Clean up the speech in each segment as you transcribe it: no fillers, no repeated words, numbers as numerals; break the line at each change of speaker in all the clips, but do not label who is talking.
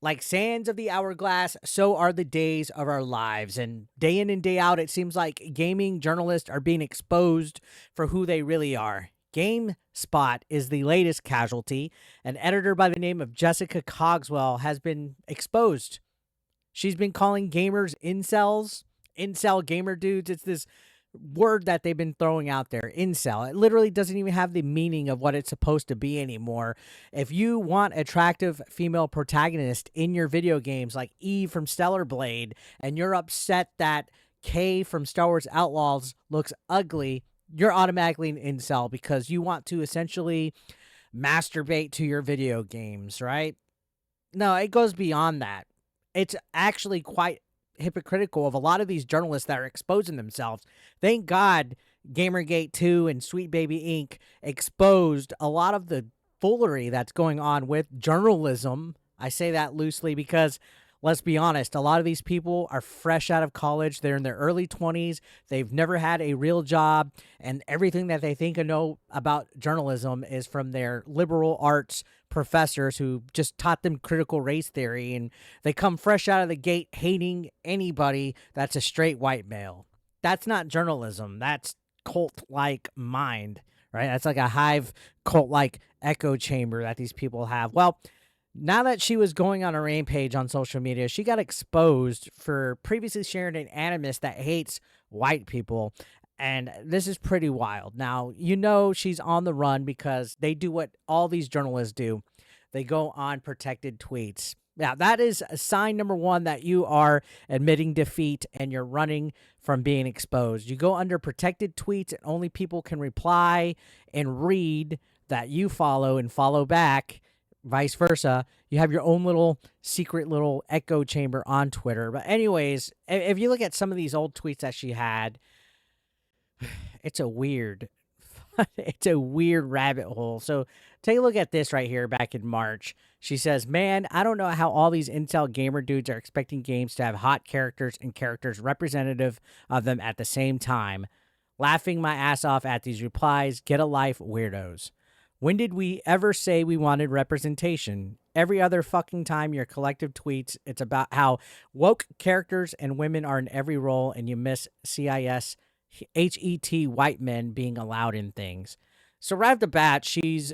Like sands of the hourglass, so are the days of our lives. And day in and day out, it seems like gaming journalists are being exposed for who they really are. GameSpot is the latest casualty. An editor by the name of Jessica Cogswell has been exposed. She's been calling gamers incels, incel gamer dudes. It's this word that they've been throwing out there, incel. It literally doesn't even have the meaning of what it's supposed to be anymore. If you want attractive female protagonist in your video games like Eve from Stellar Blade, and you're upset that Kay from Star Wars Outlaws looks ugly, you're automatically an incel because you want to essentially masturbate to your video games, right? No, it goes beyond that. It's actually quite hypocritical of a lot of these journalists that are exposing themselves. Thank God Gamergate 2 and Sweet Baby Inc. exposed a lot of the foolery that's going on with journalism. I say that loosely because, let's be honest, a lot of these people are fresh out of college. They're in their early 20s. They've never had a real job, and everything that they think and know about journalism is from their liberal arts professors who just taught them critical race theory, and they come fresh out of the gate hating anybody that's a straight white male. That's not journalism. That's cult-like mind, right? That's like a hive cult-like echo chamber that these people have. Well, now that she was going on a rampage on social media, she got exposed for previously sharing an animus that hates white people. And this is pretty wild. Now, you know she's on the run because they do what all these journalists do. They go on protected tweets. Now, that is sign number one that you are admitting defeat and you're running from being exposed. You go under protected tweets and only people can reply and read that you follow and follow back. Vice versa, you have your own little secret little echo chamber on Twitter. But anyways, if you look at some of these old tweets that she had, it's a weird rabbit hole. So take a look at this right here back in March. She says, man, I don't know how all these incel gamer dudes are expecting games to have hot characters and characters representative of them at the same time. Laughing my ass off at these replies. Get a life, weirdos. When did we ever say we wanted representation? Every other fucking time your collective tweets, it's about how woke characters and women are in every role, and you miss CIS HET white men being allowed in things. So right off the bat, she's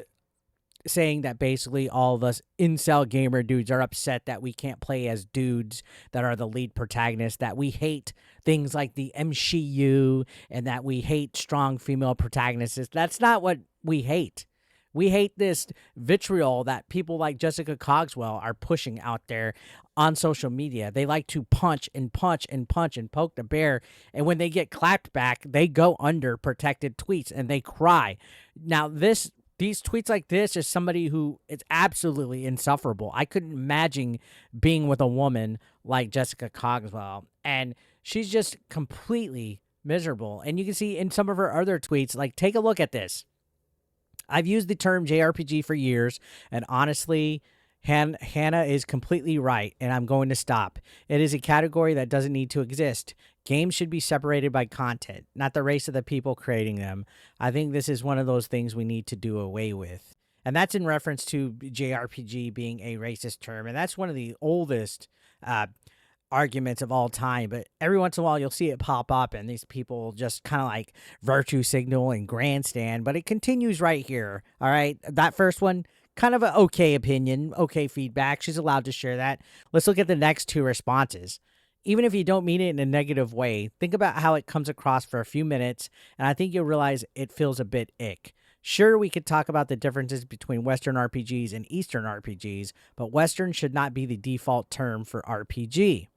saying that basically all of us incel gamer dudes are upset that we can't play as dudes that are the lead protagonists, that we hate things like the MCU, and that we hate strong female protagonists. That's not what we hate. We hate this vitriol that people like Jessica Cogswell are pushing out there on social media. They like to punch and punch and punch and poke the bear. And when they get clapped back, they go under protected tweets and they cry. Now, these tweets like this is somebody who is absolutely insufferable. I couldn't imagine being with a woman like Jessica Cogswell. And she's just completely miserable. And you can see in some of her other tweets, like, take a look at this. I've used the term JRPG for years, and honestly, Hannah is completely right, and I'm going to stop. It is a category that doesn't need to exist. Games should be separated by content, not the race of the people creating them. I think this is one of those things we need to do away with. And that's in reference to JRPG being a racist term, and that's one of the oldest arguments of all time, but every once in a while you'll see it pop up and these people just kind of like virtue signal and grandstand, but it continues right here. All right, that first one, kind of an okay opinion, okay feedback. She's allowed to share that. Let's look at the next two responses. Even if you don't mean it in a negative way, think about how it comes across for a few minutes, and I think you'll realize it feels a bit ick. Sure, we could talk about the differences between Western RPGs and Eastern RPGs, but Western should not be the default term for RPG.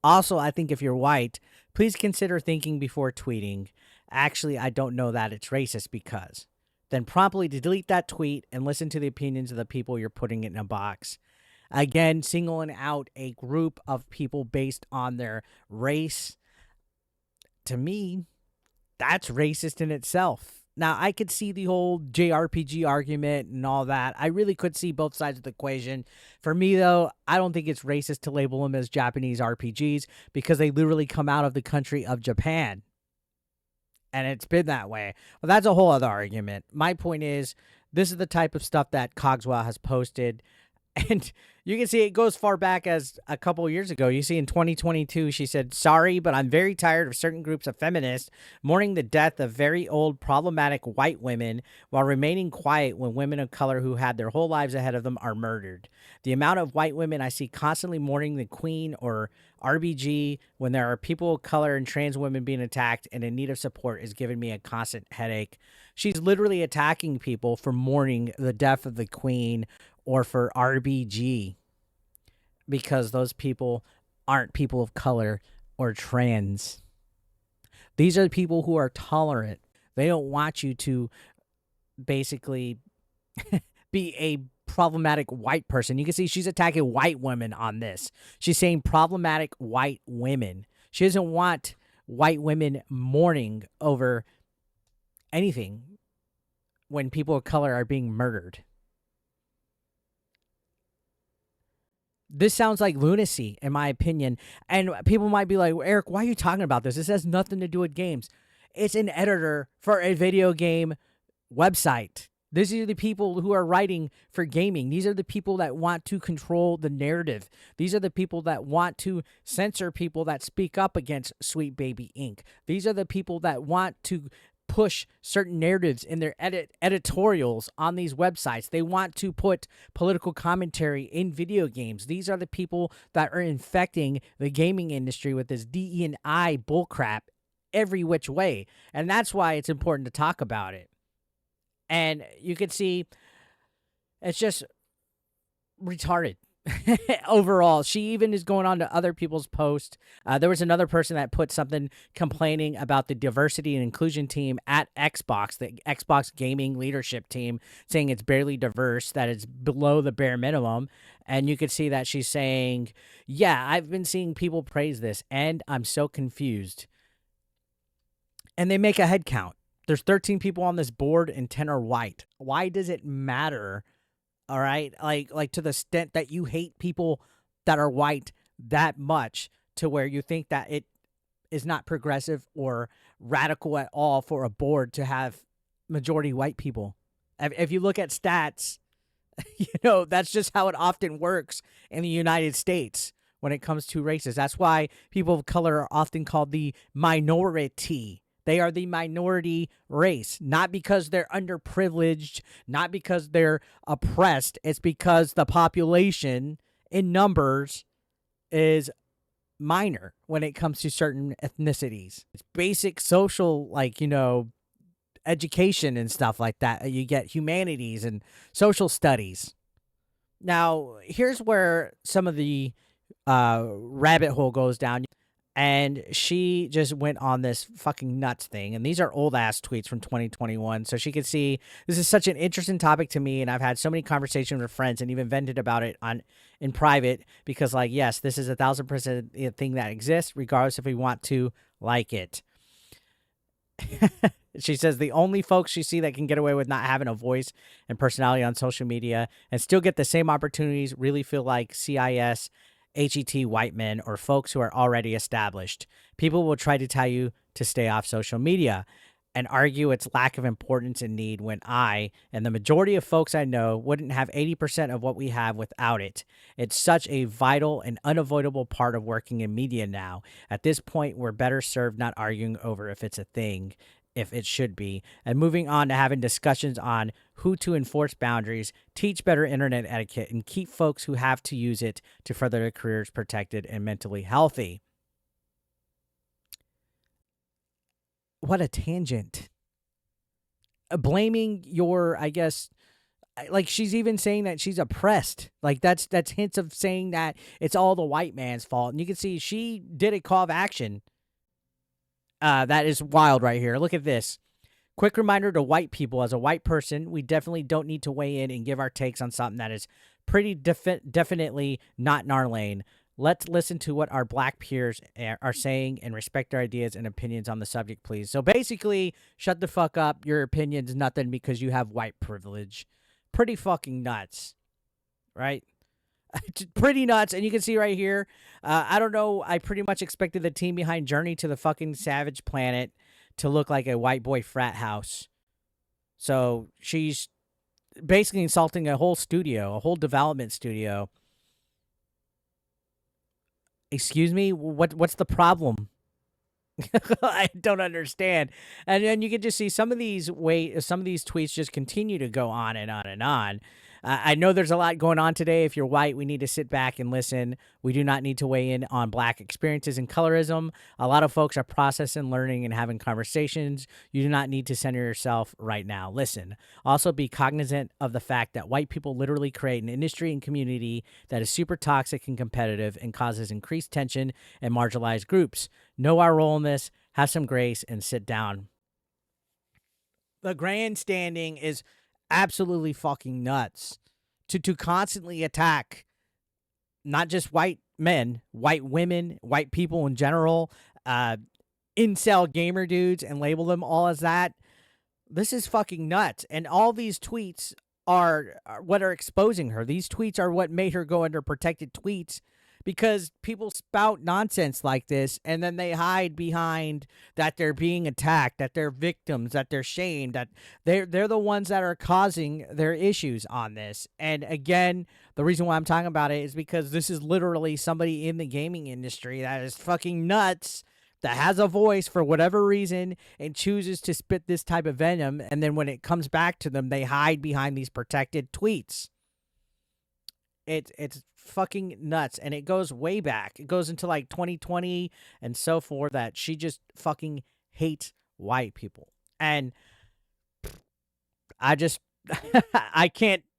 Also, I think if you're white, please consider thinking before tweeting. Actually, I don't know that it's racist because. Then promptly delete that tweet and listen to the opinions of the people you're putting in a box. Again, singling out a group of people based on their race. To me, that's racist in itself. Now, I could see the whole JRPG argument and all that. I really could see both sides of the equation. For me, though, I don't think it's racist to label them as Japanese RPGs because they literally come out of the country of Japan. And it's been that way. Well, that's a whole other argument. My point is, this is the type of stuff that Cogswell has posted. And you can see it goes far back as a couple of years ago. You see in 2022, she said, "Sorry, but I'm very tired of certain groups of feminists mourning the death of very old, problematic white women while remaining quiet when women of color who had their whole lives ahead of them are murdered. The amount of white women I see constantly mourning the queen or RBG when there are people of color and trans women being attacked and in need of support is giving me a constant headache." She's literally attacking people for mourning the death of the queen or for RBG because those people aren't people of color or trans. These are the people who are tolerant. They don't want you to basically be a problematic white person. You can see she's attacking white women on this. She's saying problematic white women. She doesn't want white women mourning over anything when people of color are being murdered. This sounds like lunacy, in my opinion. And people might be like, Eric, why are you talking about this? This has nothing to do with games. It's an editor for a video game website. These are the people who are writing for gaming. These are the people that want to control the narrative. These are the people that want to censor people that speak up against Sweet Baby Inc. These are the people that want to push certain narratives in their editorials on these websites. They want to put political commentary in video games. These are the people that are infecting the gaming industry with this DE&I bullcrap every which way. And that's why it's important to talk about it. And you can see it's just retarded. Overall, she even is going on to other people's posts. There was another person that put something complaining about the diversity and inclusion team at Xbox, the Xbox gaming leadership team, saying it's barely diverse, that it's below the bare minimum. And you could see that she's saying, yeah, I've been seeing people praise this and I'm so confused. And they make a head count. There's 13 people on this board and 10 are white. Why does it matter? All right, like to the extent that you hate people that are white that much to where you think that it is not progressive or radical at all for a board to have majority white people. If you look at stats, that's just how it often works in the United States when it comes to races. That's why people of color are often called the minority. They are the minority race, not because they're underprivileged, not because they're oppressed. It's because the population in numbers is minor when it comes to certain ethnicities. It's basic social, education and stuff like that. You get humanities and social studies. Now, here's where some of the rabbit hole goes down. And she just went on this fucking nuts thing. And these are old ass tweets from 2021. So she could see this is such an interesting topic to me. And I've had so many conversations with friends and even vented about it in private because, yes, this is 1,000% a thing that exists, regardless if we want to like it. She says the only folks she see that can get away with not having a voice and personality on social media and still get the same opportunities really feel like CIS, HET white men, or folks who are already established. People will try to tell you to stay off social media and argue its lack of importance and need when I, and the majority of folks I know, wouldn't have 80% of what we have without it. It's such a vital and unavoidable part of working in media now. At this point, we're better served not arguing over if it's a thing, if it should be, and moving on to having discussions on who to enforce boundaries, teach better internet etiquette, and keep folks who have to use it to further their careers protected and mentally healthy. What a tangent. Blaming your, I guess, she's even saying that she's oppressed. That's hints of saying that it's all the white man's fault. And you can see she did a call of action. That is wild right here. Look at this. Quick reminder to white people, as a white person, we definitely don't need to weigh in and give our takes on something that is pretty definitely not in our lane. Let's listen to what our black peers are saying and respect their ideas and opinions on the subject, please. So basically, shut the fuck up. Your opinion's nothing because you have white privilege. Pretty fucking nuts, right? Pretty nuts. And you can see right here, I don't know, I pretty much expected the team behind Journey to the fucking Savage Planet to look like a white boy frat house. So she's basically insulting a whole studio, a whole development studio. Excuse me, what's the problem? I don't understand. And then you can just see some of these tweets just continue to go on and on and on. I know there's a lot going on today. If you're white, we need to sit back and listen. We do not need to weigh in on black experiences and colorism. A lot of folks are processing, learning, and having conversations. You do not need to center yourself right now. Listen. Also, be cognizant of the fact that white people literally create an industry and community that is super toxic and competitive and causes increased tension and marginalized groups. Know our role in this, have some grace, and sit down. The grandstanding is absolutely fucking nuts. To constantly attack not just white men, white women, white people in general, incel gamer dudes, and label them all as that. This is fucking nuts. And all these tweets are what are exposing her. These tweets are what made her go under protected tweets, because people spout nonsense like this and then they hide behind that they're being attacked, that they're victims, that they're shamed, that they're the ones that are causing their issues on this. And again, the reason why I'm talking about it is because this is literally somebody in the gaming industry that is fucking nuts, that has a voice for whatever reason and chooses to spit this type of venom, and then when it comes back to them, they hide behind these protected tweets. It's fucking nuts, and it goes way back. It goes into like 2020 and so forth, that she just fucking hates white people. And I just I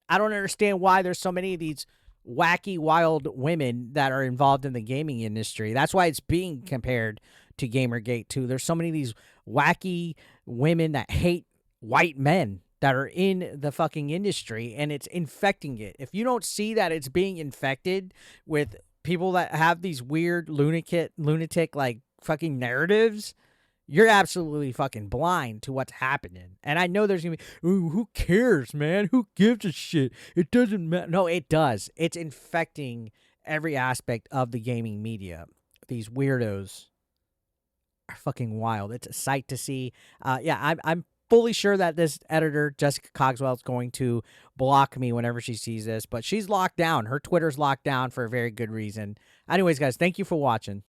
don't understand why there's so many of these wacky, wild women that are involved in the gaming industry. That's why it's being compared to Gamergate too. There's so many of these wacky women that hate white men that are in the fucking industry, and it's infecting it. If you don't see that it's being infected with people that have these weird lunatic like fucking narratives, you're absolutely fucking blind to what's happening. And I know there's gonna be, ooh, who cares, man? Who gives a shit? It doesn't matter. No, it does. It's infecting every aspect of the gaming media. These weirdos are fucking wild. It's a sight to see. I'm fully sure that this editor, Jessica Cogswell, is going to block me whenever she sees this, but she's locked down. Her Twitter's locked down for a very good reason. Anyways, guys, thank you for watching.